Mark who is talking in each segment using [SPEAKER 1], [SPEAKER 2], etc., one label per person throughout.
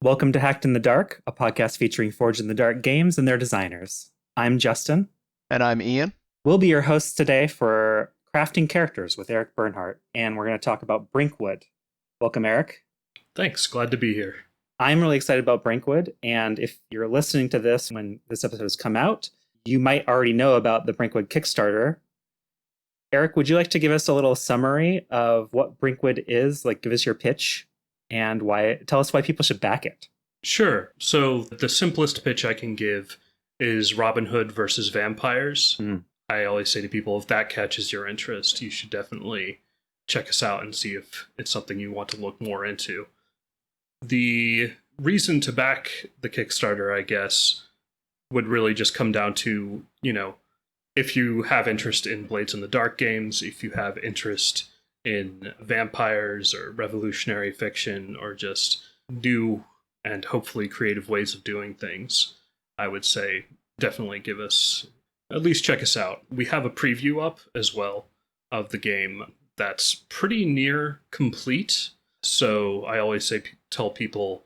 [SPEAKER 1] Welcome to Hacked in the Dark, a podcast featuring Forged in the Dark games and their designers. I'm Justin.
[SPEAKER 2] And I'm Ian.
[SPEAKER 1] We'll be your hosts today for Crafting Characters with Erik Bernhardt, and we're going to talk about Brinkwood. Welcome, Erik.
[SPEAKER 3] Thanks. Glad to be here.
[SPEAKER 1] I'm really excited about Brinkwood, and if you're listening to this when this episode has come out, you might already know about the Brinkwood Kickstarter. Erik, would you like to give us a little summary of what Brinkwood is? Like, give us your pitch and tell us why people should back it.
[SPEAKER 3] Sure. So the simplest pitch I can give is Robin Hood versus vampires. I always say to people, if that catches your interest, you should definitely check us out and see if it's something you want to look more into. The reason to back the Kickstarter, I guess, would really just come down to, if you have interest in Blades in the Dark games, if you have interest in vampires or revolutionary fiction or just new and hopefully creative ways of doing things, I would say definitely at least check us out. We have a preview up as well of the game that's pretty near complete. So I always tell people,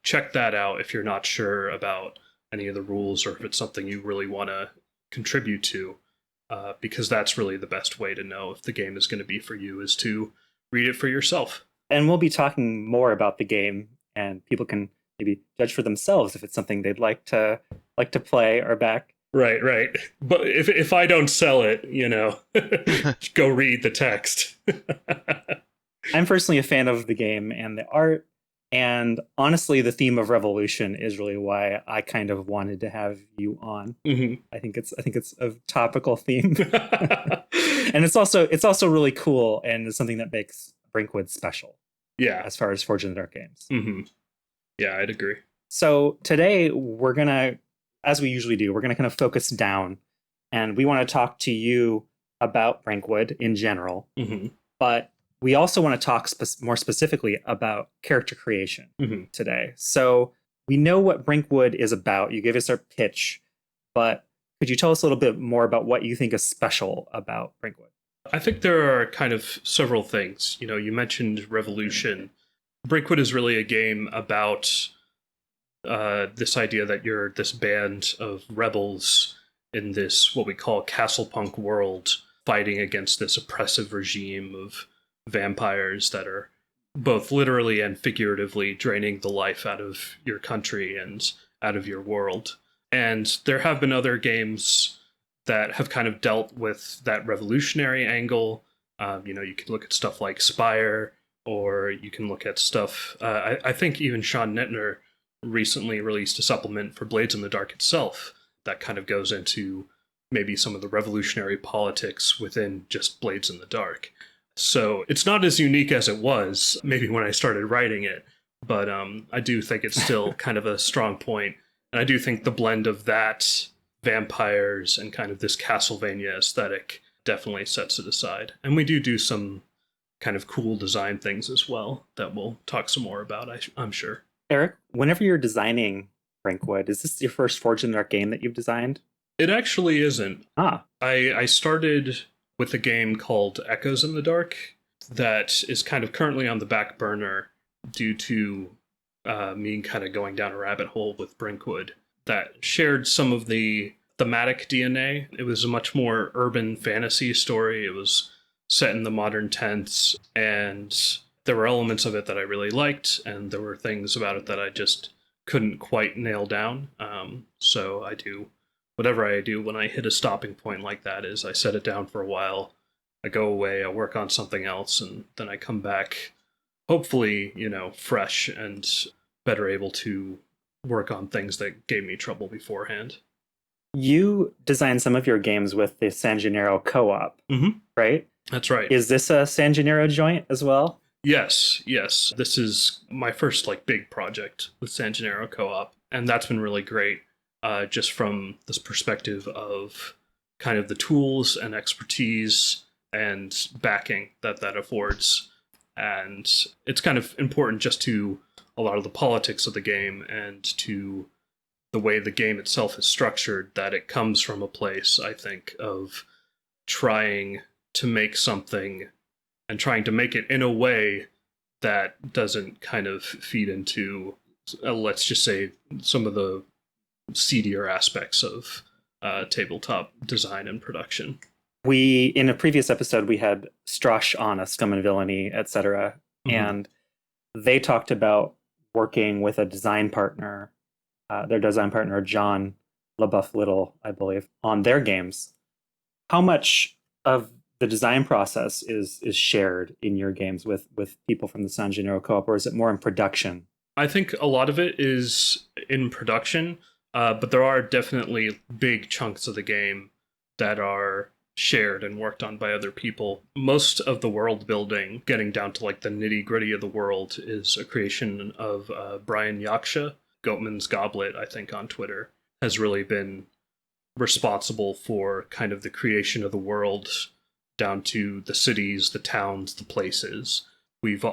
[SPEAKER 3] check that out if you're not sure about any of the rules or if it's something you really want to contribute to. Because that's really the best way to know if the game is going to be for you, is to read it for yourself.
[SPEAKER 1] And we'll be talking more about the game, and people can maybe judge for themselves if it's something they'd like to play or back.
[SPEAKER 3] Right. But if I don't sell it, go read the text.
[SPEAKER 1] I'm personally a fan of the game and the art. And honestly, the theme of revolution is really why I kind of wanted to have you on.
[SPEAKER 3] Mm-hmm.
[SPEAKER 1] I think it's a topical theme, and it's also really cool and it's something that makes Brinkwood special.
[SPEAKER 3] Yeah,
[SPEAKER 1] as far as Forged in the Dark games.
[SPEAKER 3] Mm-hmm. Yeah, I'd agree.
[SPEAKER 1] So today we're gonna, as we usually do, we're gonna kind of focus down, and we want to talk to you about Brinkwood in general, but we also want to talk more specifically about character creation today. So we know what Brinkwood is about. You gave us our pitch, but could you tell us a little bit more about what you think is special about Brinkwood?
[SPEAKER 3] I think there are kind of several things. You mentioned revolution. Brinkwood is really a game about this idea that you're this band of rebels in this, what we call castlepunk world, fighting against this oppressive regime of vampires that are both literally and figuratively draining the life out of your country and out of your world. And there have been other games that have kind of dealt with that revolutionary angle. You can look at stuff like Spire, or you can look at stuff... I think even Sean Nittner recently released a supplement for Blades in the Dark itself that kind of goes into maybe some of the revolutionary politics within just Blades in the Dark. So it's not as unique as it was maybe when I started writing it, but I do think it's still kind of a strong point. And I do think the blend of that, vampires, and kind of this Castlevania aesthetic definitely sets it aside. And we do some kind of cool design things as well that we'll talk some more about, I'm sure.
[SPEAKER 1] Erik, whenever you're designing Brinkwood, is this your first Forged in the Dark game that you've designed?
[SPEAKER 3] It actually isn't.
[SPEAKER 1] Ah.
[SPEAKER 3] I started with a game called Echoes in the Dark that is kind of currently on the back burner due to me kind of going down a rabbit hole with Brinkwood that shared some of the thematic DNA. It was a much more urban fantasy story. It was set in the modern tense, and there were elements of it that I really liked, and there were things about it that I just couldn't quite nail down. So whatever I do when I hit a stopping point like that is I set it down for a while, I go away, I work on something else, and then I come back, hopefully, fresh and better able to work on things that gave me trouble beforehand.
[SPEAKER 1] You designed some of your games with the San Gennaro co-op, right?
[SPEAKER 3] That's right.
[SPEAKER 1] Is this a San Gennaro joint as well?
[SPEAKER 3] Yes. This is my first big project with San Gennaro co-op, and that's been really great. Just from this perspective of kind of the tools and expertise and backing that affords. And it's kind of important just to a lot of the politics of the game and to the way the game itself is structured, that it comes from a place, I think, of trying to make something and trying to make it in a way that doesn't kind of feed into let's just say, some of the seedier aspects of tabletop design and production.
[SPEAKER 1] In a previous episode, we had Strash on, a Scum and Villainy, etc. And they talked about working with a design partner, their design partner, John LaBeouf Little, I believe, on their games. How much of the design process is shared in your games with people from the San Gennaro Co-op, or is it more in production?
[SPEAKER 3] I think a lot of it is in production, but there are definitely big chunks of the game that are shared and worked on by other people. Most of the world building, getting down to like the nitty gritty of the world, is a creation of Brian Yaksha. Goatman's Goblet, I think, on Twitter, has really been responsible for kind of the creation of the world down to the cities, the towns, the places.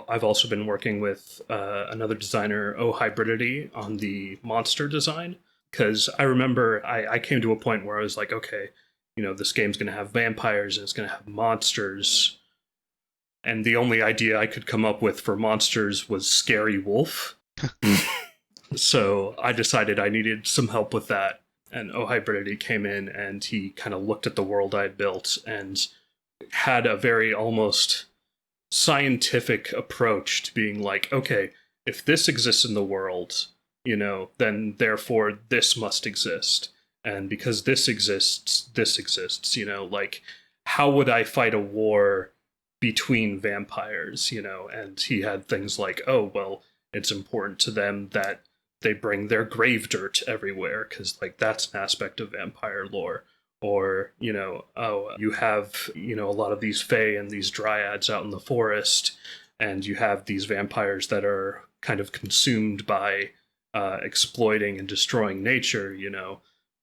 [SPEAKER 3] I've also been working with another designer, Hybridity, on the monster design, because I remember I came to a point where I was like, okay, this game's going to have vampires and it's going to have monsters. And the only idea I could come up with for monsters was Scary Wolf. So I decided I needed some help with that. And Hybridity came in and he kind of looked at the world I'd built and had a very almost scientific approach to being like, okay, if this exists in the world, then therefore this must exist. And because this exists, like, how would I fight a war between vampires, And he had things like, oh, well, it's important to them that they bring their grave dirt everywhere, because, like, that's an aspect of vampire lore. Or, you have, a lot of these fae and these dryads out in the forest, and you have these vampires that are kind of consumed by exploiting and destroying nature,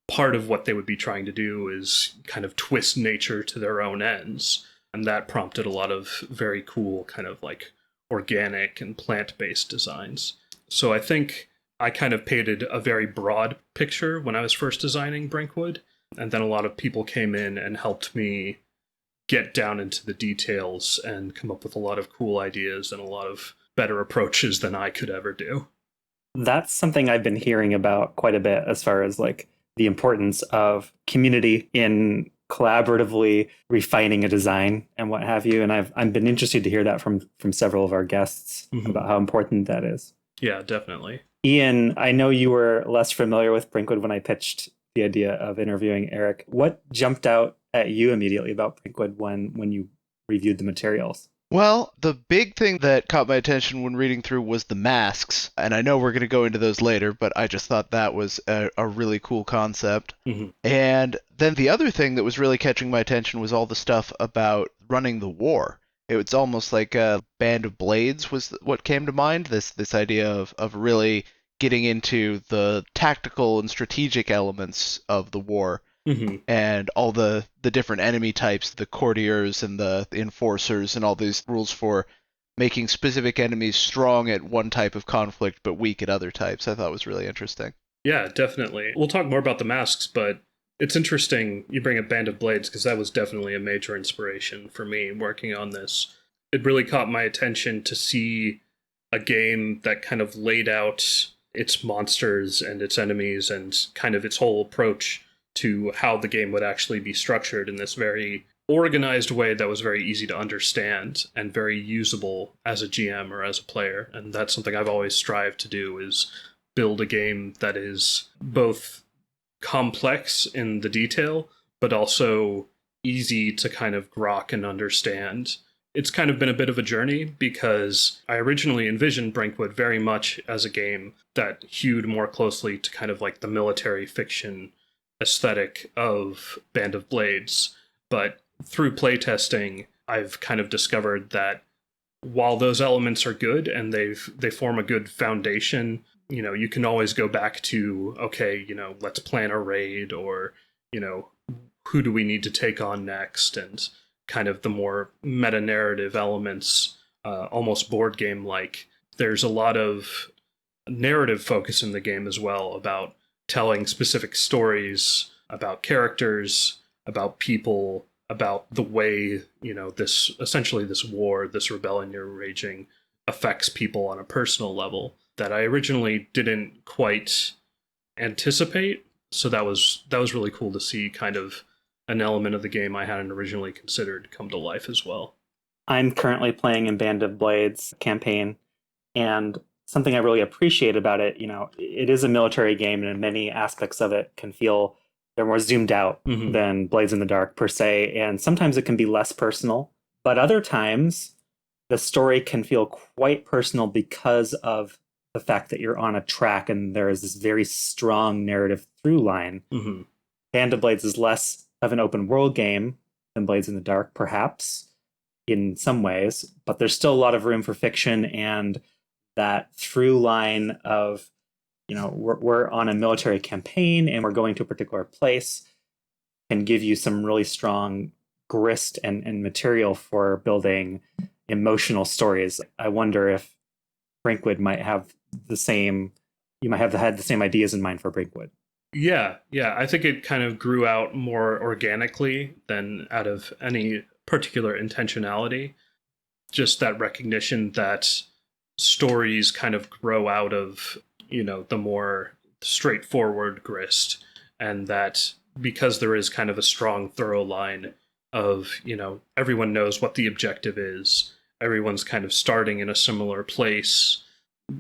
[SPEAKER 3] Part of what they would be trying to do is kind of twist nature to their own ends. And that prompted a lot of very cool kind of like organic and plant-based designs. So I think I kind of painted a very broad picture when I was first designing Brinkwood. And then a lot of people came in and helped me get down into the details and come up with a lot of cool ideas and a lot of better approaches than I could ever do.
[SPEAKER 1] That's something I've been hearing about quite a bit, as far as like the importance of community in collaboratively refining a design and what have you. And I've been interested to hear that from several of our guests about how important that is.
[SPEAKER 3] Yeah, definitely.
[SPEAKER 1] Ian, I know you were less familiar with Brinkwood when I pitched the idea of interviewing Erik. What jumped out at you immediately about Brinkwood when you reviewed the materials?
[SPEAKER 2] Well, the big thing that caught my attention when reading through was the masks, and I know we're going to go into those later, but I just thought that was a really cool concept. And then the other thing that was really catching my attention was all the stuff about running the war. It was almost like a Band of Blades was what came to mind, this idea of really getting into the tactical and strategic elements of the war. And all the different enemy types, the courtiers and the enforcers, and all these rules for making specific enemies strong at one type of conflict but weak at other types, I thought was really interesting.
[SPEAKER 3] Yeah, definitely. We'll talk more about the masks, but it's interesting you bring up Band of Blades, because that was definitely a major inspiration for me working on this. It really caught my attention to see a game that kind of laid out its monsters and its enemies and kind of its whole approach to how the game would actually be structured in this very organized way that was very easy to understand and very usable as a GM or as a player. And that's something I've always strived to do, is build a game that is both complex in the detail, but also easy to kind of grok and understand. It's kind of been a bit of a journey, because I originally envisioned Brinkwood very much as a game that hewed more closely to kind of like the military fiction aesthetic of Band of Blades. But through playtesting, I've kind of discovered that while those elements are good and they form a good foundation, you can always go back to, okay, let's plan a raid, or, who do we need to take on next, and kind of the more meta-narrative elements, almost board game-like. There's a lot of narrative focus in the game as well, about telling specific stories about characters, about people, about the way, this war, this rebellion you're raging affects people on a personal level that I originally didn't quite anticipate. So that was really cool to see kind of an element of the game I hadn't originally considered come to life as well.
[SPEAKER 1] I'm currently playing in Band of Blades campaign, and something I really appreciate about it, it is a military game, and many aspects of it can feel they're more zoomed out than Blades in the Dark per se, and sometimes it can be less personal, but other times the story can feel quite personal because of the fact that you're on a track and there is this very strong narrative through line. Band of Blades is less of an open world game than Blades in the Dark, perhaps, in some ways, but there's still a lot of room for fiction, and that through line of, we're on a military campaign and we're going to a particular place can give you some really strong grist and material for building emotional stories. I wonder if Brinkwood might have the same, you might have had the same ideas in mind for Brinkwood.
[SPEAKER 3] Yeah. I think it kind of grew out more organically than out of any particular intentionality. Just that recognition that stories kind of grow out of, the more straightforward grist, and that because there is kind of a strong thorough line of, everyone knows what the objective is, everyone's kind of starting in a similar place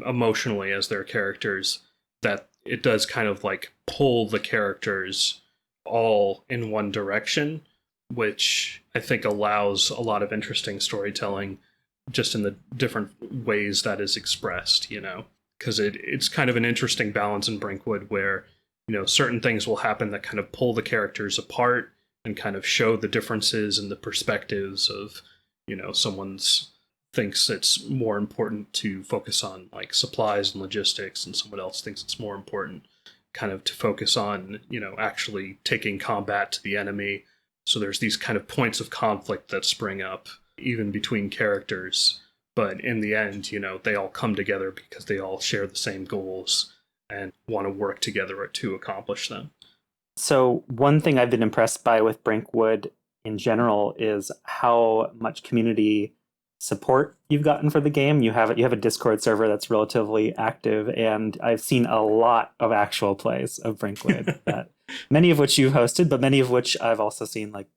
[SPEAKER 3] emotionally as their characters, that it does kind of like pull the characters all in one direction, which I think allows a lot of interesting storytelling just in the different ways that is expressed, because it's kind of an interesting balance in Brinkwood where, certain things will happen that kind of pull the characters apart and kind of show the differences in the perspectives of, someone's thinks it's more important to focus on like supplies and logistics, and someone else thinks it's more important kind of to focus on, actually taking combat to the enemy. So there's these kind of points of conflict that spring up even between characters. But in the end, they all come together because they all share the same goals and want to work together to accomplish them.
[SPEAKER 1] So one thing I've been impressed by with Brinkwood in general is how much community support you've gotten for the game. You have a Discord server that's relatively active, and I've seen a lot of actual plays of Brinkwood, that many of which you've hosted, but many of which I've also seen like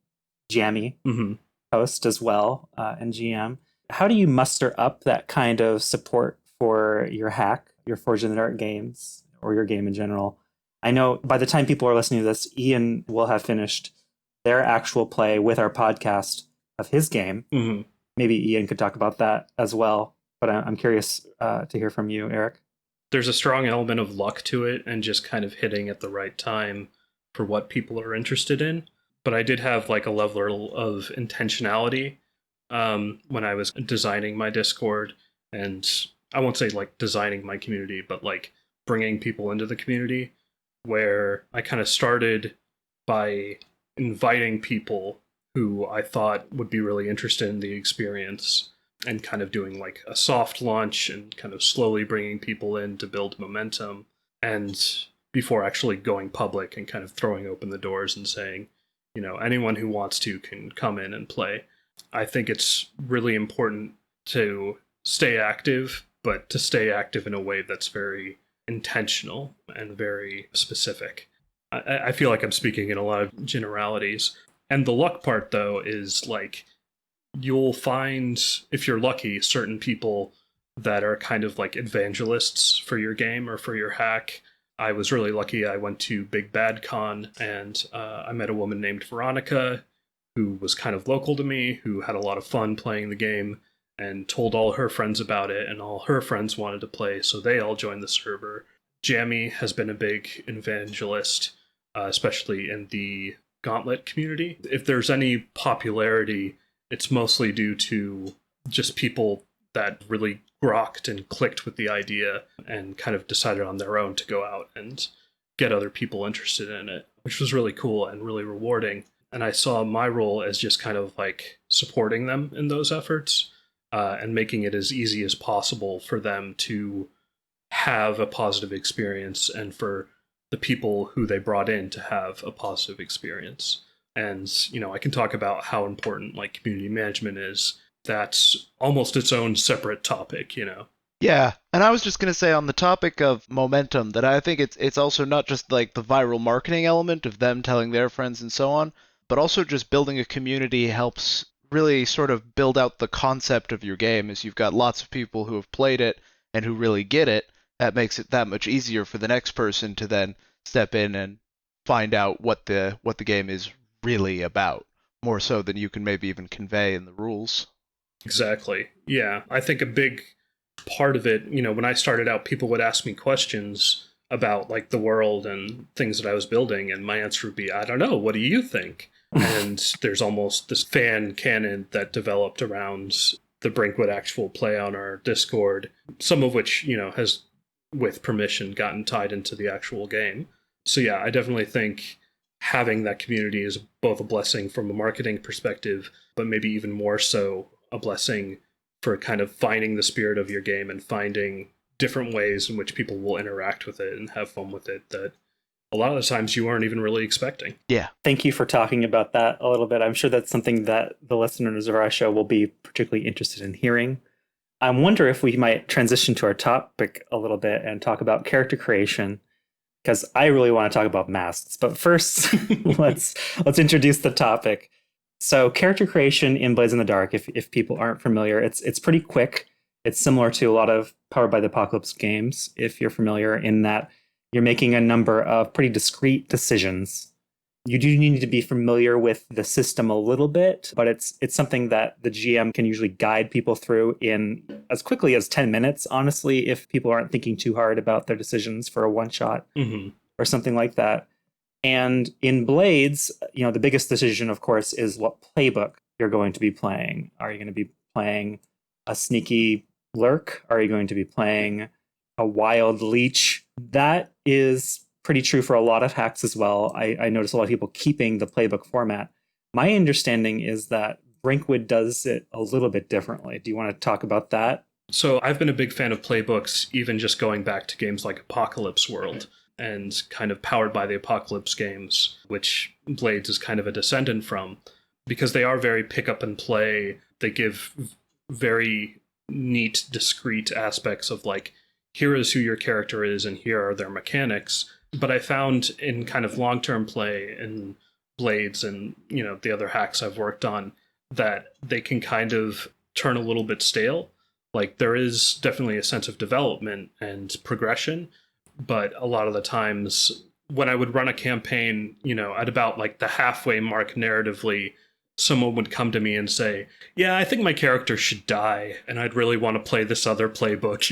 [SPEAKER 1] Jammy host as well, and GM. How do you muster up that kind of support for your hack, your Forge in the Dark games, or your game in general? I know by the time people are listening to this, Ian will have finished their actual play with our podcast of his game. Maybe Ian could talk about that as well, but I'm curious to hear from you, Erik.
[SPEAKER 3] There's a strong element of luck to it and just kind of hitting at the right time for what people are interested in. But I did have like a level of intentionality when I was designing my Discord, and I won't say like designing my community, but like bringing people into the community, where I kind of started by inviting people who I thought would be really interested in the experience, and kind of doing like a soft launch and kind of slowly bringing people in to build momentum, and before actually going public and kind of throwing open the doors and saying, anyone who wants to can come in and play. I think it's really important to stay active, but to stay active in a way that's very intentional and very specific. I feel like I'm speaking in a lot of generalities. And the luck part, though, is like you'll find, if you're lucky, certain people that are kind of like evangelists for your game or for your hack. I was really lucky. I went to Big Bad Con, and I met a woman named Veronica who was kind of local to me, who had a lot of fun playing the game and told all her friends about it, and all her friends wanted to play, so they all joined the server. Jammy has been a big evangelist, especially in the Gauntlet community. If there's any popularity, it's mostly due to just people that really grokked and clicked with the idea and kind of decided on their own to go out and get other people interested in it, which was really cool and really rewarding. And I saw my role as just kind of like supporting them in those efforts, and making it as easy as possible for them to have a positive experience, and for the people who they brought in to have a positive experience. And, I can talk about how important like community management is. That's almost its own separate topic,
[SPEAKER 2] Yeah, and I was just gonna say on the topic of momentum that I think it's also not just like the viral marketing element of them telling their friends and so on, but also just building a community helps really sort of build out the concept of your game as you've got lots of people who have played it and who really get it. That makes it that much easier for the next person to then step in and find out what the game is really about, more so than you can maybe even convey in the rules.
[SPEAKER 3] Exactly. Yeah. I think a big part of it, when I started out, people would ask me questions about like the world and things that I was building, and my answer would be, I don't know, what do you think? And there's almost this fan canon that developed around the Brinkwood actual play on our Discord, some of which, has, with permission, gotten tied into the actual game. So yeah, I definitely think having that community is both a blessing from a marketing perspective, but maybe even more so a blessing for kind of finding the spirit of your game and finding different ways in which people will interact with it and have fun with it that a lot of the times you aren't even really expecting.
[SPEAKER 2] Yeah.
[SPEAKER 1] Thank you for talking about that a little bit. I'm sure that's something that the listeners of our show will be particularly interested in hearing. I wonder if we might transition to our topic a little bit and talk about character creation, because I really want to talk about masks. But first, let's introduce the topic. So, character creation in Blades in the Dark, if people aren't familiar, it's pretty quick. It's similar to a lot of Powered by the Apocalypse games, if you're familiar, in that you're making a number of pretty discrete decisions. You do need to be familiar with the system a little bit, but it's something that the GM can usually guide people through in as quickly as 10 minutes, honestly, if people aren't thinking too hard about their decisions for a one-shot or something like that. And in Blades, the biggest decision, of course, is what playbook you're going to be playing. Are you going to be playing a sneaky lurk? Are you going to be playing a wild leech? That is pretty true for a lot of hacks as well. I notice a lot of people keeping the playbook format. My understanding is that Brinkwood does it a little bit differently. Do you want to talk about that?
[SPEAKER 3] So I've been a big fan of playbooks, even just going back to games like Apocalypse World and kind of Powered by the Apocalypse games, which Blades is kind of a descendant from, because they are very pick up and play. They give very neat, discrete aspects of like, here is who your character is and here are their mechanics. But I found in kind of long-term play in Blades and, the other hacks I've worked on, that they can kind of turn a little bit stale. Like, there is definitely a sense of development and progression, but a lot of the times when I would run a campaign, at about like the halfway mark narratively, someone would come to me and say, yeah, I think my character should die, and I'd really want to play this other playbook,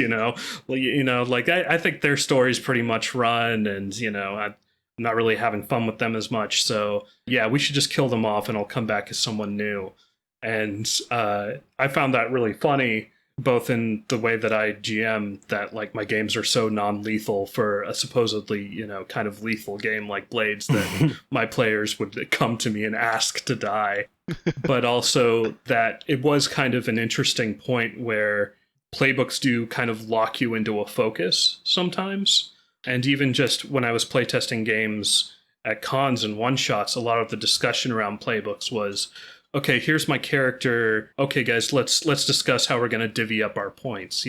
[SPEAKER 3] like I think their story's pretty much run, and, I'm not really having fun with them as much. So yeah, we should just kill them off and I'll come back as someone new. And I found that really funny, both in the way that I GM, that like my games are so non-lethal for a supposedly, kind of lethal game like Blades, that my players would come to me and ask to die. But also that it was kind of an interesting point where playbooks do kind of lock you into a focus sometimes. And even just when I was playtesting games at cons and one-shots, a lot of the discussion around playbooks was, okay, here's my character. Okay, guys, let's discuss how we're going to divvy up our points.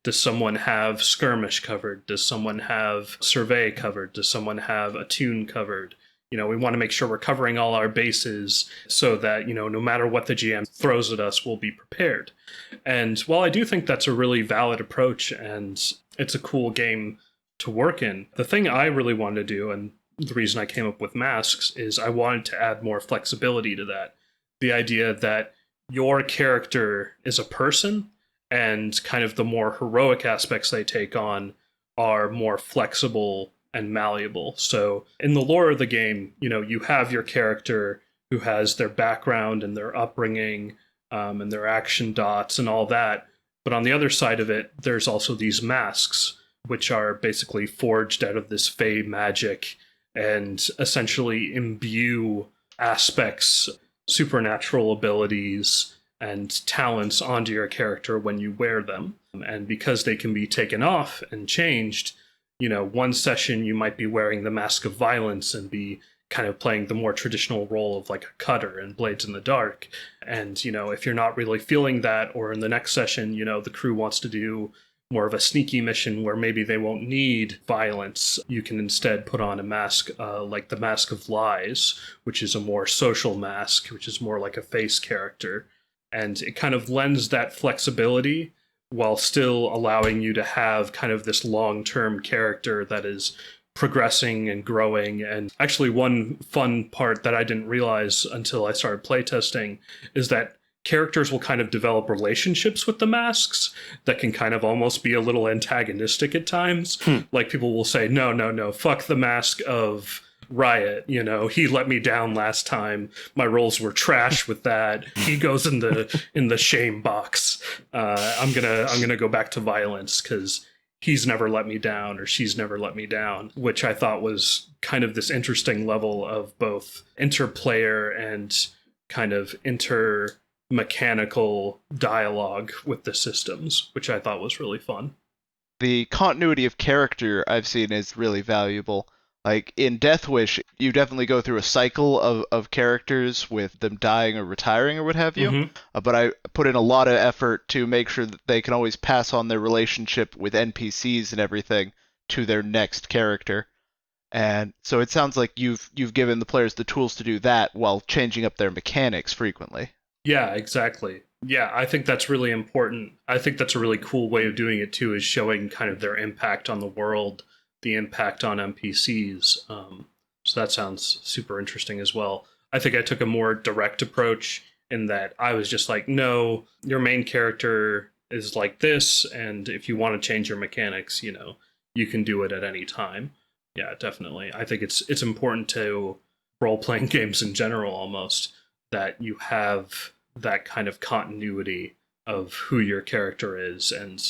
[SPEAKER 3] Does someone have skirmish covered? Does someone have survey covered? Does someone have attune covered? We want to make sure we're covering all our bases so that, no matter what the GM throws at us, we'll be prepared. And while I do think that's a really valid approach and it's a cool game to work in, the thing I really wanted to do, and the reason I came up with masks, is I wanted to add more flexibility to that. The idea that your character is a person and kind of the more heroic aspects they take on are more flexible and malleable. So in the lore of the game, you have your character who has their background and their upbringing and their action dots and all that. But on the other side of it, there's also these masks, which are basically forged out of this fey magic and essentially imbue aspects, supernatural abilities, and talents onto your character when you wear them. And because they can be taken off and changed, one session you might be wearing the Mask of Violence and be kind of playing the more traditional role of like a cutter in Blades in the Dark. And, if you're not really feeling that, or in the next session, the crew wants to do more of a sneaky mission where maybe they won't need violence. You can instead put on a mask like the Mask of Lies, which is a more social mask, which is more like a face character. And it kind of lends that flexibility while still allowing you to have kind of this long-term character that is progressing and growing. And actually, one fun part that I didn't realize until I started playtesting is that characters will kind of develop relationships with the masks that can kind of almost be a little antagonistic at times. Like people will say, no, fuck the mask of Riot, he let me down last time. My rolls were trash with that. He goes in the shame box. I'm gonna go back to violence because he's never let me down or she's never let me down, which I thought was kind of this interesting level of both interplayer and kind of mechanical dialogue with the systems, which I thought was really fun.
[SPEAKER 2] The continuity of character I've seen is really valuable. Like in Death Wish, you definitely go through a cycle of characters with them dying or retiring or what have you. But I put in a lot of effort to make sure that they can always pass on their relationship with NPCs and everything to their next character. And so it sounds like you've given the players the tools to do that while changing up their mechanics frequently.
[SPEAKER 3] Yeah, exactly. Yeah, I think that's really important. I think that's a really cool way of doing it too, is showing kind of their impact on the world, the impact on NPCs. So that sounds super interesting as well. I think I took a more direct approach in that I was just like, no, your main character is like this, and if you want to change your mechanics, you can do it at any time. Yeah, definitely. I think it's important to role-playing games in general almost that you have that kind of continuity of who your character is and,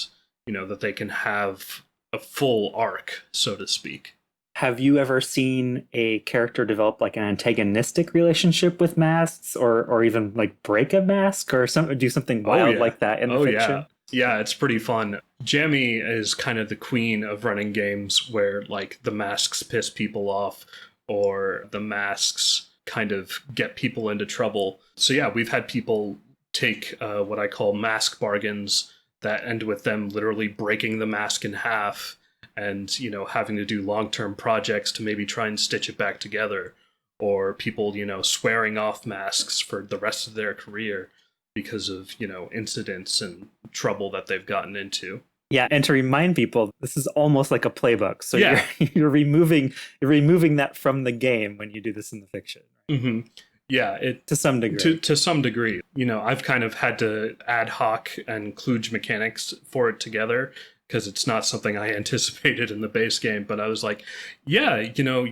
[SPEAKER 3] that they can have a full arc, so to speak.
[SPEAKER 1] Have you ever seen a character develop like an antagonistic relationship with masks or even like break a mask or do something wild like that in the fiction?
[SPEAKER 3] Yeah, it's pretty fun. Jamie is kind of the queen of running games where like the masks piss people off or the masks kind of get people into trouble. So yeah, we've had people take what I call mask bargains that end with them literally breaking the mask in half and, having to do long-term projects to maybe try and stitch it back together, or people, swearing off masks for the rest of their career because of, incidents and trouble that they've gotten into.
[SPEAKER 1] Yeah, and to remind people, this is almost like a playbook. So
[SPEAKER 3] yeah.
[SPEAKER 1] you're removing that from the game when you do this in the fiction.
[SPEAKER 3] Right? Mm-hmm. Yeah,
[SPEAKER 1] to some degree.
[SPEAKER 3] To some degree. I've kind of had to ad hoc and kludge mechanics for it together because it's not something I anticipated in the base game. But I was like, yeah,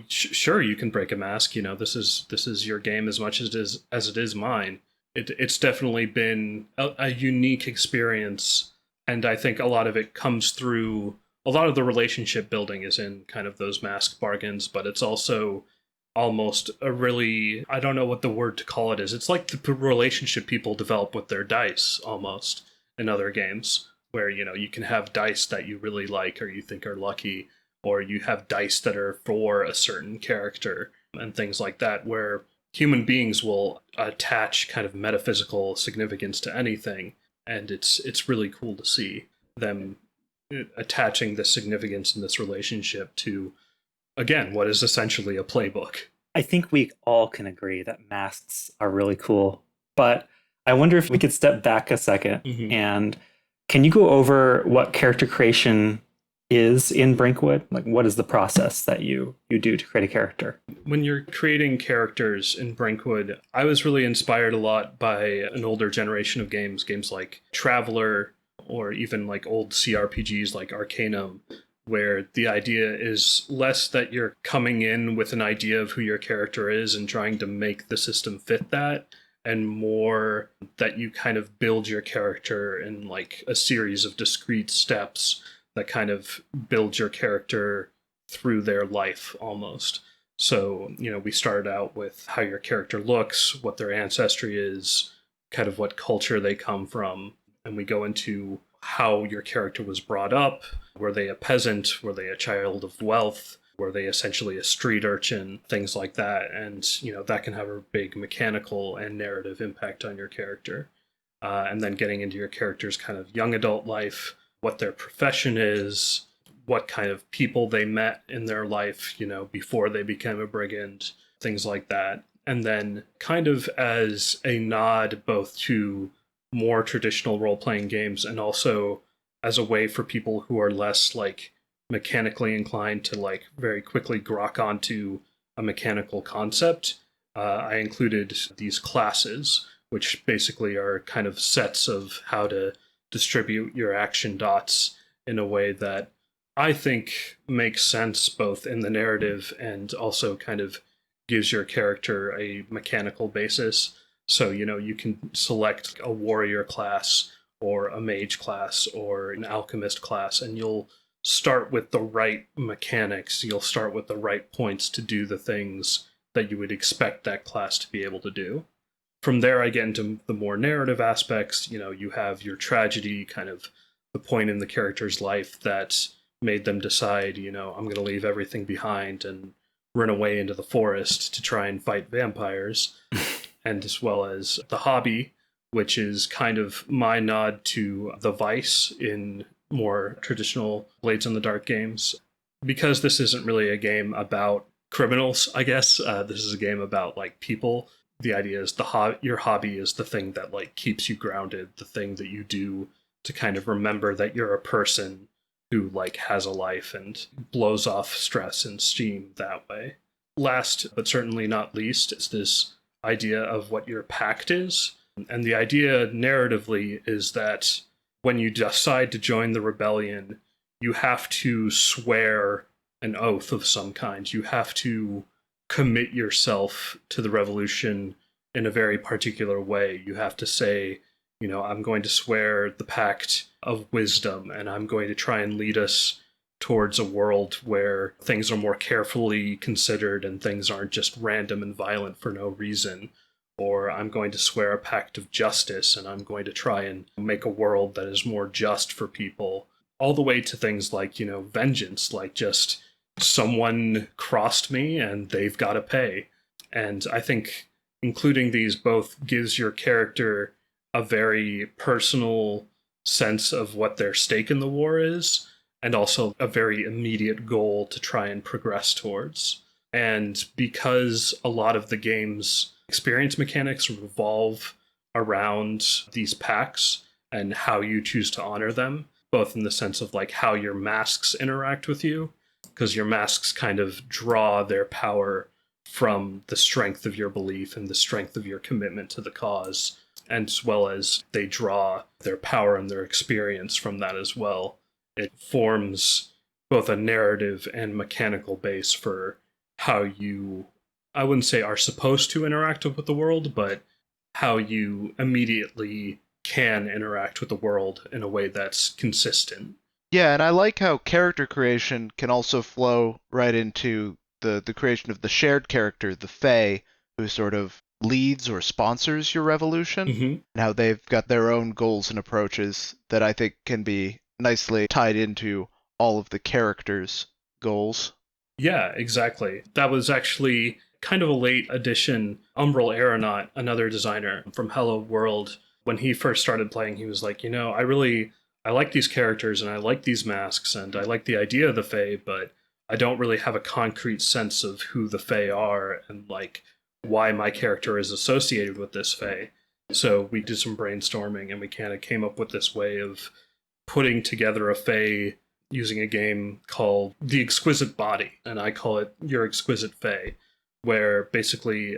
[SPEAKER 3] sure, you can break a mask. This is your game as much as it is mine. It's definitely been a unique experience. And I think a lot of it comes through, a lot of the relationship building is in kind of those mask bargains, but it's also almost a really, I don't know what the word to call it is. It's like the relationship people develop with their dice almost in other games where, you can have dice that you really like or you think are lucky, or you have dice that are for a certain character and things like that, where human beings will attach kind of metaphysical significance to anything. And it's really cool to see them attaching this significance in this relationship to, again, what is essentially a playbook.
[SPEAKER 1] I think we all can agree that masks are really cool. But I wonder if we could step back a second and can you go over what character creation is in Brinkwood? Like, what is the process that you do to create a character?
[SPEAKER 3] When you're creating characters in Brinkwood, I was really inspired a lot by an older generation of games like Traveler, or even like old CRPGs like Arcanum, where the idea is less that you're coming in with an idea of who your character is and trying to make the system fit that, and more that you kind of build your character in like a series of discrete steps that kind of build your character through their life almost. So, we started out with how your character looks, what their ancestry is, kind of what culture they come from, and we go into how your character was brought up. Were they a peasant? Were they a child of wealth? Were they essentially a street urchin? Things like that. And, that can have a big mechanical and narrative impact on your character. And then getting into your character's kind of young adult life, what their profession is, what kind of people they met in their life, before they became a brigand, things like that. And then kind of as a nod both to more traditional role-playing games and also as a way for people who are less like mechanically inclined to like very quickly grok onto a mechanical concept, I included these classes, which basically are kind of sets of how to distribute your action dots in a way that I think makes sense both in the narrative and also kind of gives your character a mechanical basis. So, you can select a warrior class or a mage class or an alchemist class, and you'll start with the right mechanics. You'll start with the right points to do the things that you would expect that class to be able to do. From there, I get into the more narrative aspects. You have your tragedy, kind of the point in the character's life that made them decide, I'm going to leave everything behind and run away into the forest to try and fight vampires. And as well as the hobby, which is kind of my nod to the vice in more traditional Blades in the Dark games. Because this isn't really a game about criminals, I guess. This is a game about like people. The idea is your hobby is the thing that like keeps you grounded, the thing that you do to kind of remember that you're a person who like has a life and blows off stress and steam that way. Last, but certainly not least, is this idea of what your pact is. And the idea narratively is that when you decide to join the rebellion, you have to swear an oath of some kind. You have to commit yourself to the revolution in a very particular way. You have to say, I'm going to swear the pact of wisdom, and I'm going to try and lead us towards a world where things are more carefully considered and things aren't just random and violent for no reason. Or I'm going to swear a pact of justice, and I'm going to try and make a world that is more just for people. All the way to things like, vengeance, like just someone crossed me and they've got to pay. And I think including these both gives your character a very personal sense of what their stake in the war is, and also a very immediate goal to try and progress towards. And because a lot of the game's experience mechanics revolve around these pacts and how you choose to honor them, both in the sense of like how your masks interact with you, because your masks kind of draw their power from the strength of your belief and the strength of your commitment to the cause, and as well as they draw their power and their experience from that as well. It forms both a narrative and mechanical base for how you, I wouldn't say are supposed to interact with the world, but how you immediately can interact with the world in a way that's consistent.
[SPEAKER 2] Yeah, and I like how character creation can also flow right into the creation of the shared character, the Fae, who sort of leads or sponsors your revolution, and how they've got their own goals and approaches that I think can be nicely tied into all of the characters' goals.
[SPEAKER 3] Yeah, exactly. That was actually kind of a late addition. Umbral Aeronaut, another designer from Hello World, when he first started playing, he was like, I like these characters and I like these masks and I like the idea of the Fae, but I don't really have a concrete sense of who the Fae are and like why my character is associated with this Fae. So we did some brainstorming and we kind of came up with this way of putting together a Fae using a game called The Exquisite Body, and I call it Your Exquisite Fae, where basically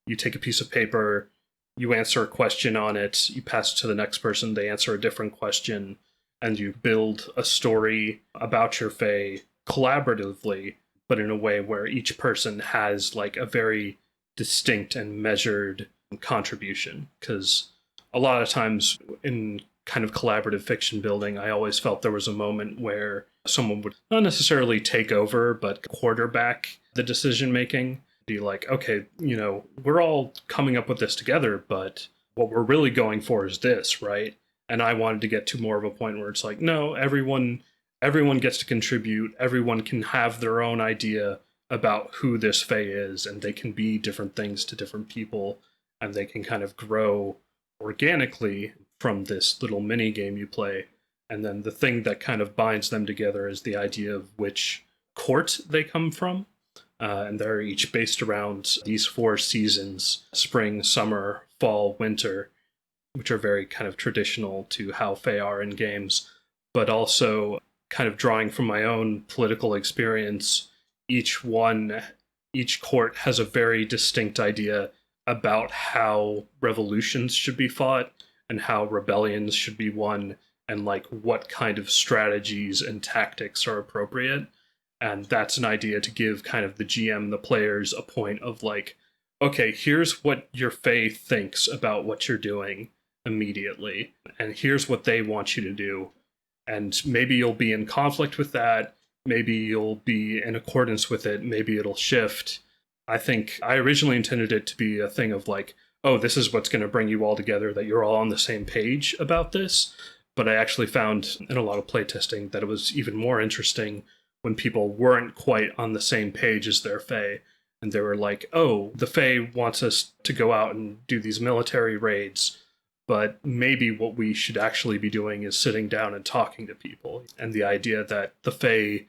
[SPEAKER 3] you take a piece of paper, you answer a question on it, you pass it to the next person, they answer a different question, and you build a story about your Fae collaboratively, but in a way where each person has like a very distinct and measured contribution. Because a lot of times in kind of collaborative fiction building, I always felt there was a moment where someone would not necessarily take over, but quarterback the decision making. Be like, okay, we're all coming up with this together, but what we're really going for is this, right? And I wanted to get to more of a point where it's like, no, everyone gets to contribute, everyone can have their own idea about who this Fae is, and they can be different things to different people, and they can kind of grow organically from this little mini game you play. And then the thing that kind of binds them together is the idea of which court they come from. And they're each based around these 4 seasons: spring, summer, fall, winter, which are very kind of traditional to how Fae are in games, but also kind of drawing from my own political experience. Each court has a very distinct idea about how revolutions should be fought and how rebellions should be won, and like what kind of strategies and tactics are appropriate. And that's an idea to give kind of the GM, the players, a point of like, okay, here's what your Fae thinks about what you're doing immediately, and here's what they want you to do. And maybe you'll be in conflict with that, maybe you'll be in accordance with it, maybe it'll shift. I think I originally intended it to be a thing of like, oh, this is what's going to bring you all together, that you're all on the same page about this. But I actually found in a lot of playtesting that it was even more interesting when people weren't quite on the same page as their Fae. And they were like, oh, the Fae wants us to go out and do these military raids, but maybe what we should actually be doing is sitting down and talking to people. And the idea that the Fae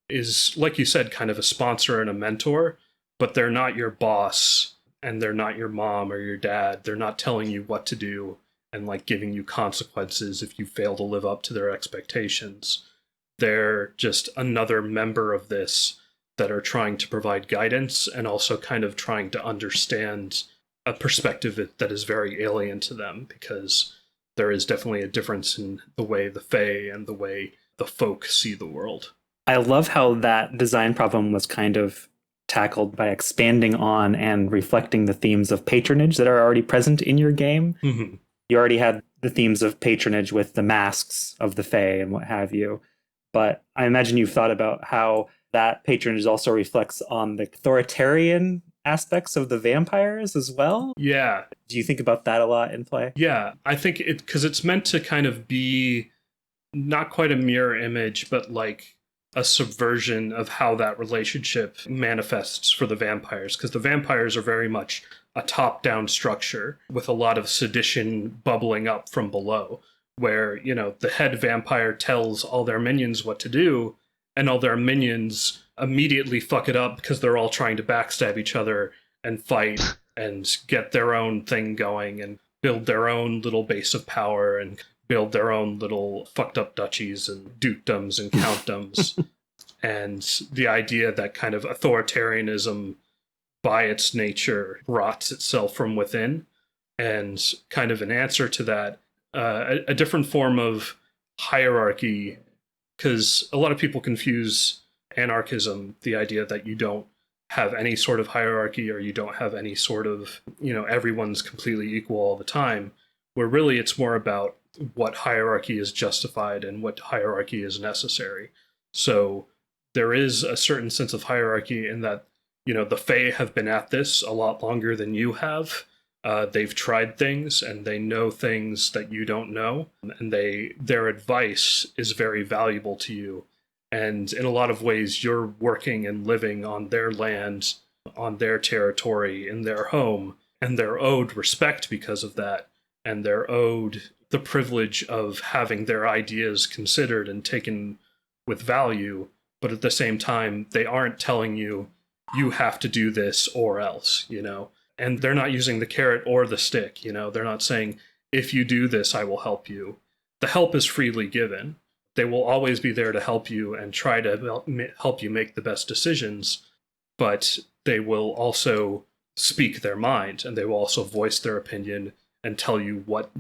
[SPEAKER 3] is, like you said, kind of a sponsor and a mentor, but they're not your boss, and they're not your mom or your dad. They're not telling you what to do and like giving you consequences if you fail to live up to their expectations. They're just another member of this that are trying to provide guidance and also kind of trying to understand a perspective that is very alien to them, because there is definitely a difference in the way the Fae and the way the folk see the world.
[SPEAKER 1] I love how that design problem was kind of tackled by expanding on and reflecting the themes of patronage that are already present in your game.
[SPEAKER 3] Mm-hmm.
[SPEAKER 1] You already had the themes of patronage with the masks of the Fae and what have you. But I imagine you've thought about how that patronage also reflects on the authoritarian aspects of the vampires as well.
[SPEAKER 3] Yeah.
[SPEAKER 1] Do you think about that a lot in play?
[SPEAKER 3] Yeah, I think because it's meant to kind of be not quite a mirror image, but like a subversion of how that relationship manifests for the vampires, because the vampires are very much a top-down structure with a lot of sedition bubbling up from below, where, you know, the head vampire tells all their minions what to do, and all their minions immediately fuck it up because they're all trying to backstab each other and fight and get their own thing going and build their own little base of power and build their own little fucked up duchies and dukedoms and countdoms. And the idea that kind of authoritarianism by its nature rots itself from within, and kind of an answer to that, a different form of hierarchy, because a lot of people confuse anarchism, the idea that you don't have any sort of hierarchy or you don't have any sort of, you know, everyone's completely equal all the time, where really it's more about what hierarchy is justified and what hierarchy is necessary. So there is a certain sense of hierarchy in that, you know, the Fae have been at this a lot longer than you have. They've tried things and they know things that you don't know, and their advice is very valuable to you. And in a lot of ways, you're working and living on their land, on their territory, in their home, and they're owed respect because of that. And they're owed the privilege of having their ideas considered and taken with value. But at the same time, they aren't telling you, you have to do this or else, you know? And they're not using the carrot or the stick, you know? They're not saying, if you do this, I will help you. The help is freely given. They will always be there to help you and try to help you make the best decisions, but they will also speak their mind, and they will also voice their opinion and tell you what,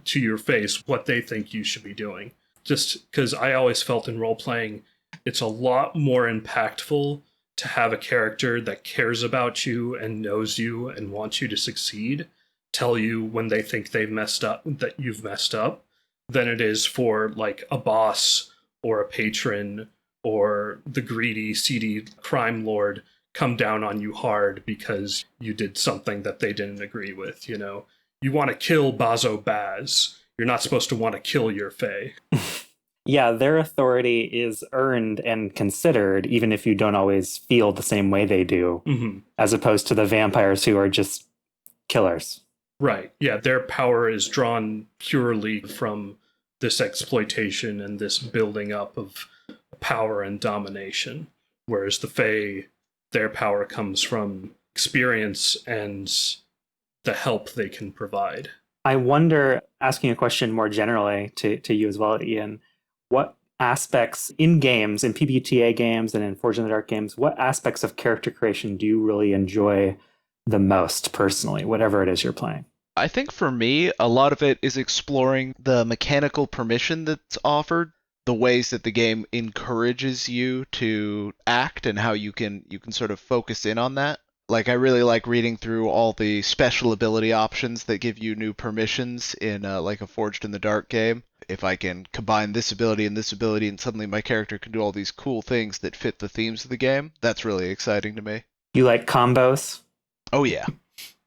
[SPEAKER 3] to your face, what they think you should be doing. Just because I always felt in role-playing, it's a lot more impactful to have a character that cares about you and knows you and wants you to succeed tell you when they think they've messed up, that you've messed up, than it is for like a boss or a patron or the greedy, seedy crime lord come down on you hard because you did something that they didn't agree with, you know? You want to kill Bazo Baz. You're not supposed to want to kill your Fae.
[SPEAKER 1] Yeah, their authority is earned and considered, even if you don't always feel the same way they do, as opposed to the vampires who are just killers.
[SPEAKER 3] Right. Yeah, their power is drawn purely from this exploitation and this building up of power and domination. Whereas the Fae, their power comes from experience and the help they can provide.
[SPEAKER 1] I wonder, asking a question more generally to you as well, Ian, what aspects in games, in PBTA games and in Forge in the Dark games, what aspects of character creation do you really enjoy the most personally, whatever it is you're playing?
[SPEAKER 2] I think for me, a lot of it is exploring the mechanical permission that's offered, the ways that the game encourages you to act and how you can sort of focus in on that. Like, I really like reading through all the special ability options that give you new permissions in like a Forged in the Dark game. If I can combine this ability and suddenly my character can do all these cool things that fit the themes of the game, that's really exciting to me.
[SPEAKER 1] You like combos?
[SPEAKER 2] Oh yeah.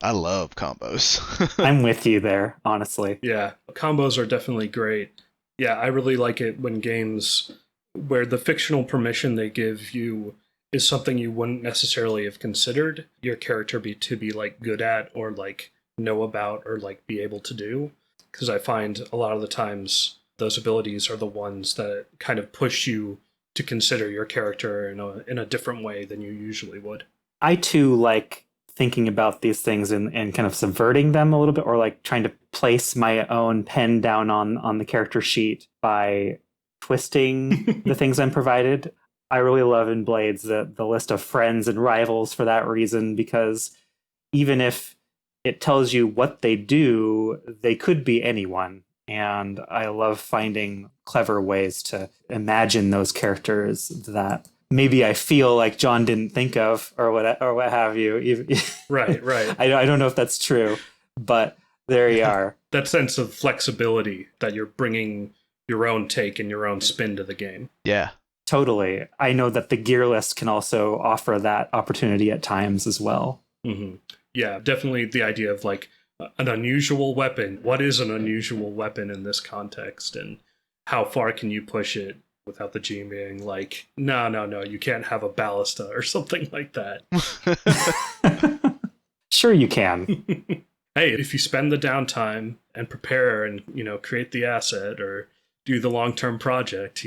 [SPEAKER 2] I love combos.
[SPEAKER 1] I'm with you there, honestly.
[SPEAKER 3] Yeah, combos are definitely great. Yeah, I really like it when games where the fictional permission they give you is something you wouldn't necessarily have considered your character to be like good at or like know about or like be able to do. Because I find a lot of the times those abilities are the ones that kind of push you to consider your character in a different way than you usually would.
[SPEAKER 1] I too like thinking about these things and kind of subverting them a little bit, or like trying to place my own pen down on the character sheet by twisting the things I'm provided. I really love in Blades the list of friends and rivals for that reason, because even if it tells you what they do, they could be anyone. And I love finding clever ways to imagine those characters that maybe I feel like John didn't think of, or what have you.
[SPEAKER 3] Right.
[SPEAKER 1] I don't know if that's true, but there you are.
[SPEAKER 3] That sense of flexibility that you're bringing your own take and your own spin to the game.
[SPEAKER 2] Yeah.
[SPEAKER 1] Totally. I know that the gear list can also offer that opportunity at times as well.
[SPEAKER 3] Mm-hmm. Yeah, definitely the idea of like an unusual weapon. What is an unusual weapon in this context, and how far can you push it without the GM being like, no, you can't have a ballista or something like that.
[SPEAKER 1] Sure you can.
[SPEAKER 3] Hey, if you spend the downtime and prepare and, create the asset or do the long-term project,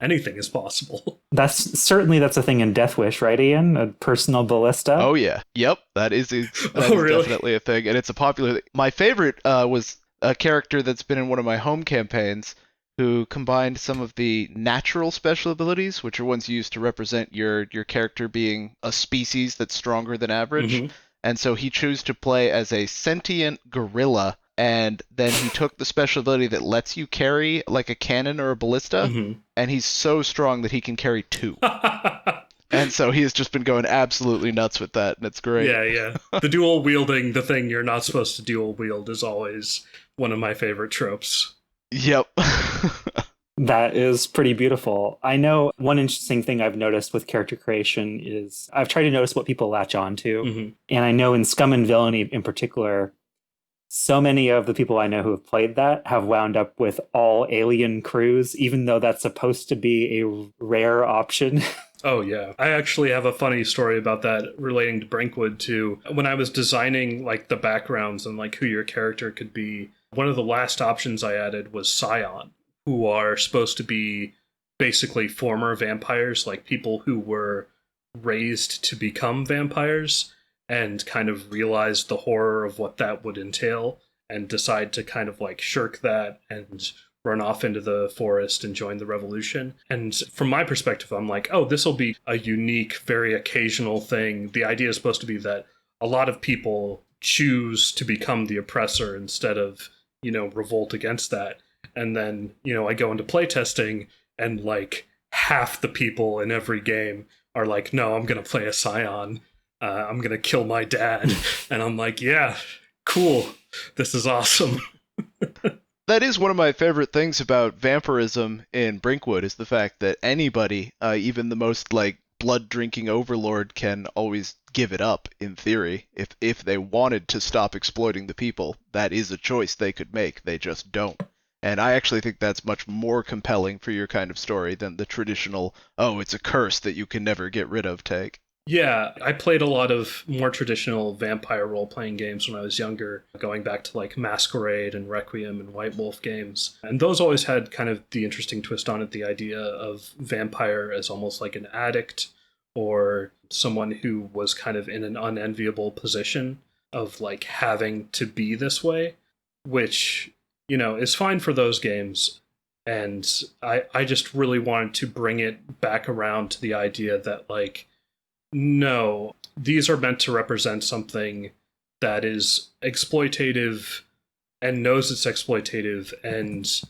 [SPEAKER 3] anything is possible.
[SPEAKER 1] That's a thing in Death Wish, right, Ian? A personal ballista?
[SPEAKER 2] Oh yeah. Yep. That is
[SPEAKER 3] Really?
[SPEAKER 2] definitely a thing, and it's a popular thing. My favorite was a character that's been in one of my home campaigns who combined some of the natural special abilities, which are ones used to represent your character being a species that's stronger than average.
[SPEAKER 3] Mm-hmm.
[SPEAKER 2] And so he chose to play as a sentient gorilla, and then he took the special ability that lets you carry like a cannon or a ballista,
[SPEAKER 3] Mm-hmm.
[SPEAKER 2] and he's so strong that he can carry two. And so he has just been going absolutely nuts with that, and it's great.
[SPEAKER 3] Yeah. The dual wielding, the thing you're not supposed to dual wield, is always one of my favorite tropes.
[SPEAKER 2] Yep.
[SPEAKER 1] That is pretty beautiful. I know one interesting thing I've noticed with character creation is I've tried to notice what people latch on to.
[SPEAKER 3] Mm-hmm.
[SPEAKER 1] And I know in Scum and Villainy in particular, so many of the people I know who have played that have wound up with all alien crews, even though that's supposed to be a rare option.
[SPEAKER 3] Oh, yeah. I actually have a funny story about that relating to Brinkwood, too. When I was designing, like, the backgrounds and, like, who your character could be, one of the last options I added was Scion, who are supposed to be basically former vampires, like people who were raised to become vampires and kind of realized the horror of what that would entail and decide to kind of, like, shirk that and run off into the forest and join the revolution. And from my perspective, I'm like, oh, this will be a unique, very occasional thing. The idea is supposed to be that a lot of people choose to become the oppressor instead of, revolt against that. And then, I go into playtesting and like half the people in every game are like, no, I'm going to play a Scion. I'm going to kill my dad. And I'm like, yeah, cool. This is awesome.
[SPEAKER 2] That is one of my favorite things about vampirism in Brinkwood, is the fact that anybody, even the most like blood-drinking overlord, can always give it up, in theory. If they wanted to stop exploiting the people, that is a choice they could make. They just don't. And I actually think that's much more compelling for your kind of story than the traditional, oh, it's a curse that you can never get rid of take.
[SPEAKER 3] Yeah, I played a lot of more traditional vampire role-playing games when I was younger, going back to like Masquerade and Requiem and White Wolf games. And those always had kind of the interesting twist on it, the idea of vampire as almost like an addict or someone who was kind of in an unenviable position of like having to be this way, which, is fine for those games. And I just really wanted to bring it back around to the idea that like, no, these are meant to represent something that is exploitative and knows it's exploitative and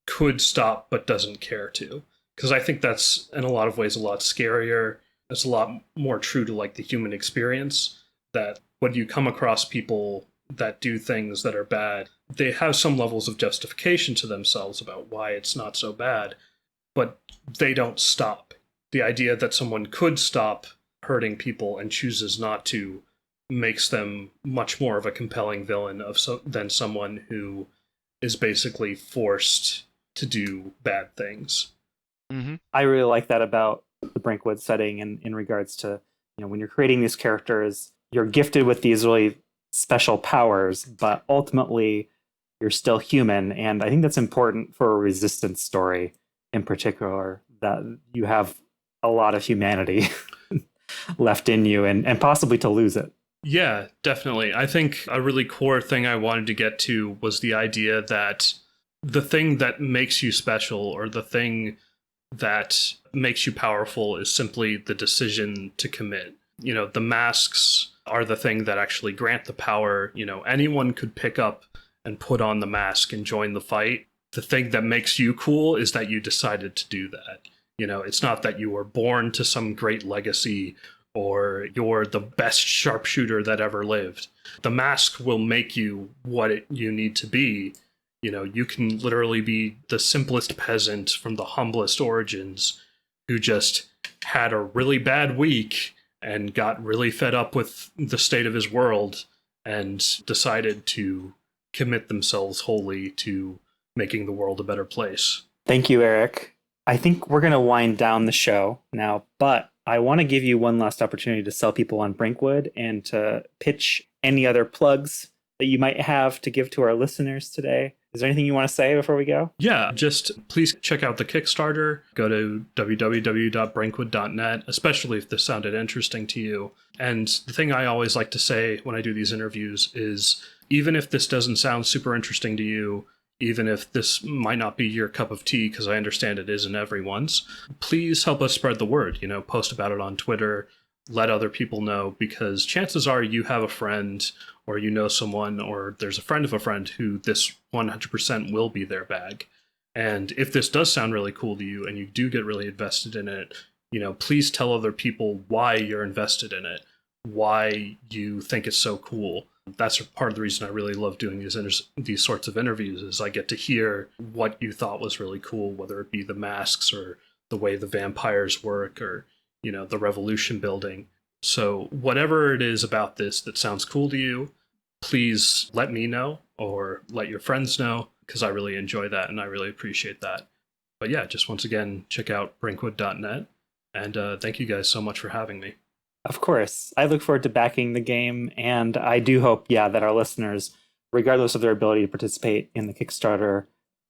[SPEAKER 3] could stop but doesn't care to. Because I think that's, in a lot of ways, a lot scarier. It's a lot more true to like the human experience, that when you come across people that do things that are bad, they have some levels of justification to themselves about why it's not so bad, but they don't stop. The idea that someone could stop hurting people and chooses not to makes them much more of a compelling villain than someone who is basically forced to do bad things.
[SPEAKER 2] Mm-hmm.
[SPEAKER 1] I really like that about the Brinkwood setting in regards to, when you're creating these characters, you're gifted with these really special powers, but ultimately you're still human. And I think that's important for a resistance story in particular, that you have a lot of humanity left in you and possibly to lose it.
[SPEAKER 3] Yeah, definitely. I think a really core thing I wanted to get to was the idea that the thing that makes you special, or the thing that makes you powerful, is simply the decision to commit. The masks are the thing that actually grant the power. Anyone could pick up and put on the mask and join the fight. The thing that makes you cool is that you decided to do that. It's not that you were born to some great legacy or you're the best sharpshooter that ever lived. The mask will make you what you need to be. You can literally be the simplest peasant from the humblest origins who just had a really bad week and got really fed up with the state of his world and decided to commit themselves wholly to making the world a better place.
[SPEAKER 1] Thank you, Erik. I think we're going to wind down the show now, but I want to give you one last opportunity to sell people on Brinkwood and to pitch any other plugs that you might have to give to our listeners today. Is there anything you want to say before we go?
[SPEAKER 3] Yeah, just please check out the Kickstarter. Go to www.brinkwood.net, especially if this sounded interesting to you. And the thing I always like to say when I do these interviews is, even if this doesn't sound super interesting to you, even if this might not be your cup of tea, because I understand it isn't everyone's, please help us spread the word. Post about it on Twitter, let other people know, because chances are you have a friend or someone, or there's a friend of a friend who this 100% will be their bag. And if this does sound really cool to you and you do get really invested in it, please tell other people why you're invested in it, why you think it's so cool. That's part of the reason I really love doing these sorts of interviews, is I get to hear what you thought was really cool, whether it be the masks or the way the vampires work or, the revolution building. So whatever it is about this that sounds cool to you, please let me know or let your friends know, because I really enjoy that and I really appreciate that. But yeah, just once again, check out brinkwood.net. And thank you guys so much for having me.
[SPEAKER 1] Of course. I look forward to backing the game, and I do hope, that our listeners, regardless of their ability to participate in the Kickstarter,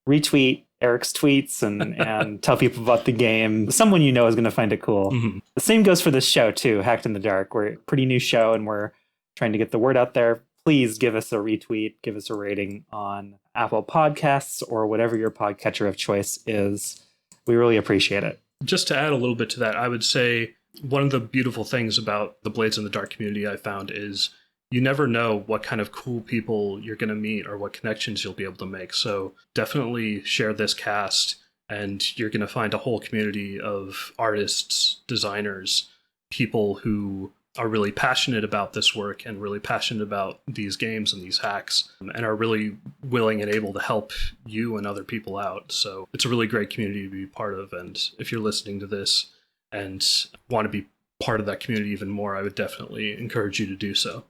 [SPEAKER 1] retweet Erik's tweets and tell people about the game. Someone is going to find it cool. Mm-hmm. The same goes for this show, too, Hacked in the Dark. We're a pretty new show, and we're trying to get the word out there. Please give us a retweet, give us a rating on Apple Podcasts or whatever your podcatcher of choice is. We really appreciate it.
[SPEAKER 3] Just to add a little bit to that, I would say one of the beautiful things about the Blades in the Dark community I found is you never know what kind of cool people you're going to meet or what connections you'll be able to make. So definitely share this cast, and you're going to find a whole community of artists, designers, people who are really passionate about this work and really passionate about these games and these hacks, and are really willing and able to help you and other people out. So it's a really great community to be part of. And if you're listening to this and want to be part of that community even more, I would definitely encourage you to do so.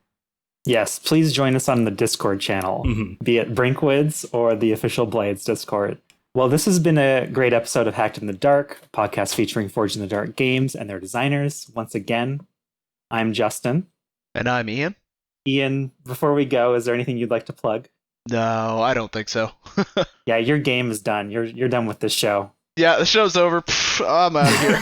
[SPEAKER 1] Yes, please join us on the Discord channel, be it Brinkwood's or the official Blades Discord. Well, this has been a great episode of Hacked in the Dark, a podcast featuring Forged in the Dark games and their designers. Once again, I'm Justin.
[SPEAKER 2] And I'm Ian.
[SPEAKER 1] Ian, before we go, is there anything you'd like to plug?
[SPEAKER 2] No, I don't think so.
[SPEAKER 1] Yeah, your game is done. You're done with this show.
[SPEAKER 2] Yeah, the show's over. I'm out of here.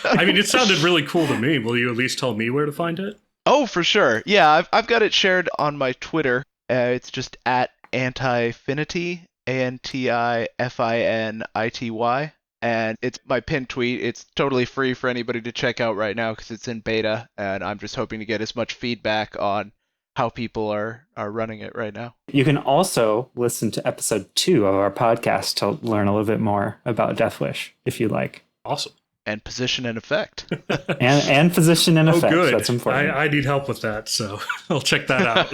[SPEAKER 3] I mean, it sounded really cool to me. Will you at least tell me where to find it?
[SPEAKER 2] Oh, for sure. Yeah, I've got it shared on my Twitter. It's just at Antifinity, ANTIFINITY. And it's my pinned tweet. It's totally free for anybody to check out right now because it's in beta. And I'm just hoping to get as much feedback on how people are running it right now.
[SPEAKER 1] You can also listen to episode 2 of our podcast to learn a little bit more about Death Wish, if you like.
[SPEAKER 3] Awesome.
[SPEAKER 2] And position and effect.
[SPEAKER 1] and position and effect.
[SPEAKER 3] Good.
[SPEAKER 1] That's important.
[SPEAKER 3] I need help with that, so I'll check that out.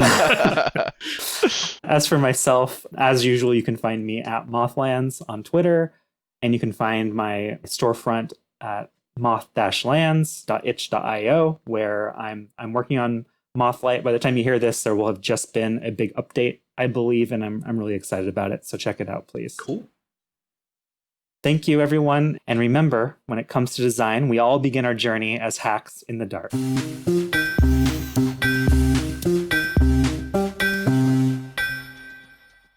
[SPEAKER 1] As for myself, as usual, you can find me at Mothlands on Twitter, and you can find my storefront at moth-lands.itch.io, where I'm working on Mothlight. By the time you hear this, there will have just been a big update, I believe, and I'm really excited about it. So check it out, please.
[SPEAKER 3] Cool.
[SPEAKER 1] Thank you, everyone. And remember, when it comes to design, we all begin our journey as hacks in the dark.